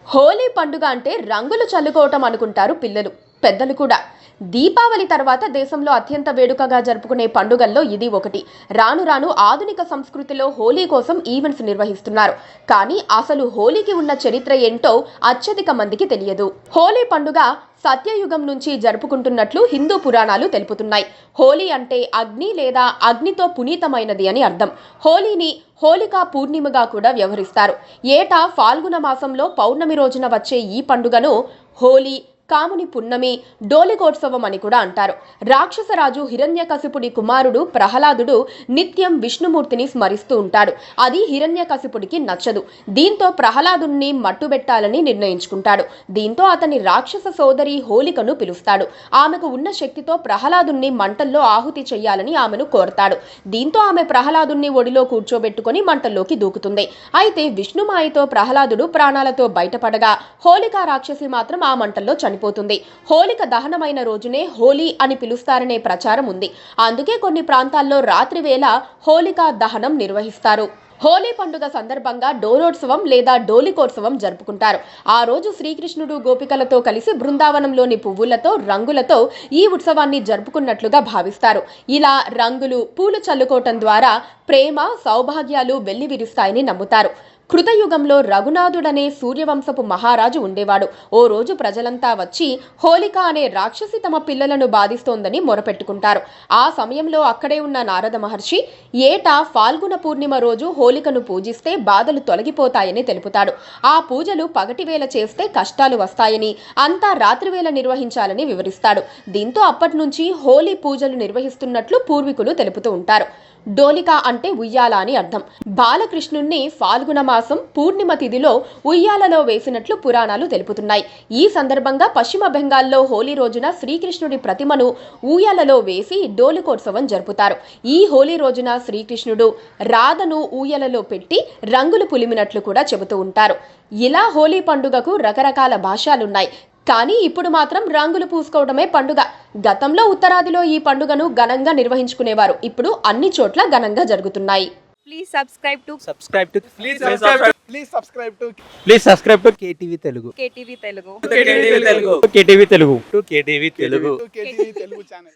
హోలీ పండుగ అంటే రంగులు చల్లుకోవటం అనుకుంటారు పిల్లలు, పెద్దలు కూడా. దీపావళి తర్వాత దేశంలో అత్యంత వేడుకగా జరుపుకునే పండుగల్లో ఇది ఒకటి. రాను రాను ఆధునిక సంస్కృతిలో హోలీ కోసం ఈవెంట్స్ నిర్వహిస్తున్నారు. కానీ అసలు హోలీకి ఉన్న చరిత్ర ఏంటో అత్యధిక మందికి తెలియదు. హోలీ పండుగ సత్యయుగం నుంచి జరుపుకుంటున్నట్లు హిందూ పురాణాలు తెలుపుతున్నాయి. హోలీ అంటే అగ్ని లేదా అగ్నితో పునీతమైనది అని అర్థం. హోలీని హోలికా పూర్ణిమగా కూడా వ్యవహరిస్తారు. ఏటా ఫాల్గుణ మాసంలో పౌర్ణమి రోజున వచ్చే ఈ పండుగను హోలీ, కాముని పున్నమి, డోలికోత్సవం అని కూడా అంటారు. రాక్షసరాజు హిరణ్యకశిపుడి కుమారుడు ప్రహ్లాదుడు నిత్యం విష్ణుమూర్తిని స్మరిస్తూ ఉంటాడు. అది హిరణ్యకశిపుడికి నచ్చదు. దీంతో ప్రహ్లాదుని మట్టుబెట్టాలని నిర్ణయించుకుంటాడు. దీంతో అతని రాక్షస సోదరి హోలికను పిలుస్తాడు. ఆమెకు ఉన్న శక్తితో ప్రహ్లాదుని మంటల్లో ఆహుతి చెయ్యాలని ఆమెను కోరతాడు. దీంతో ఆమె ప్రహ్లాదుని ఒడిలో కూర్చోబెట్టుకుని మంటల్లోకి దూకుతుంది. అయితే విష్ణుమాయతో ప్రహ్లాదుడు ప్రాణాలతో బయటపడగా హోలికా రాక్షసి మాత్రం ఆ మంటల్లో చనిపోతుంది. హోలిక దహనమైన రోజునే హోలీ అని పిలుస్తారనే ప్రచారం ఉంది. అందుకే కొన్ని ప్రాంతాల్లో రాత్రి వేళ హోలికా దహనం నిర్వహిస్తారు. హోలీ పండుగ సందర్భంగా డోలోత్సవం లేదా డోలికోత్సవం జరుపుకుంటారు. ఆ రోజు శ్రీకృష్ణుడు గోపికలతో కలిసి బృందావనంలోని పువ్వులతో, రంగులతో ఈ ఉత్సవాన్ని జరుపుకున్నట్లుగా భావిస్తారు. ఇలా రంగులు, పూలు చల్లుకోవటం ద్వారా ప్రేమ, సౌభాగ్యాలు వెల్లివిరుస్తాయని నమ్ముతారు. కృతయుగంలో రఘునాథుడనే సూర్యవంశపు మహారాజు ఉండేవాడు. ఓ రోజు ప్రజలంతా వచ్చి హోలిక అనే రాక్షసి తమ పిల్లలను బాధిస్తోందని మొరపెట్టుకుంటారు. ఆ సమయంలో అక్కడే ఉన్న నారద మహర్షి ఏటా ఫాల్గుణ పూర్ణిమ రోజు హోలికను పూజిస్తే బాధలు తొలగిపోతాయని తెలుపుతాడు. ఆ పూజలు పగటివేళ చేస్తే కష్టాలు వస్తాయని, అంతా రాత్రివేళ నిర్వహించాలని వివరిస్తాడు. దీంతో అప్పటి నుంచి హోలీ పూజలు నిర్వహిస్తున్నట్లు పూర్వీకులు తెలుపుతూ ఉంటారు. డోలిక అంటే ఉయ్యాల అని అర్థం. బాలకృష్ణుణ్ణి ఫాల్గుణ మాసం పూర్ణిమ తిథిలో ఉయ్యాలలో వేసినట్లు పురాణాలు తెలుపుతున్నాయి. ఈ సందర్భంగా పశ్చిమ బెంగాల్లో హోలీ రోజున శ్రీకృష్ణుడి ప్రతిమను ఊయలలో వేసి డోలికోత్సవం జరుపుతారు. ఈ హోలీ రోజున శ్రీకృష్ణుడు రాధను ఊయలలో పెట్టి రంగులు పులిమినట్లు కూడా చెబుతూ ఉంటారు. ఇలా హోలీ పండుగకు రకరకాల భాషలున్నాయి. కానీ ఇప్పుడు మాత్రం రంగులు పూసుకోవడమే పండుగ. గతంలో ఉత్తరాదిలో ఈ పండుగను ఘనంగా నిర్వహించుకునేవారు. ఇప్పుడు అన్ని చోట్ల ఘనంగా జరుగుతున్నాయి. Please subscribe to KTV Telugu. KTV Telugu. KTV Telugu. KTV Telugu channel.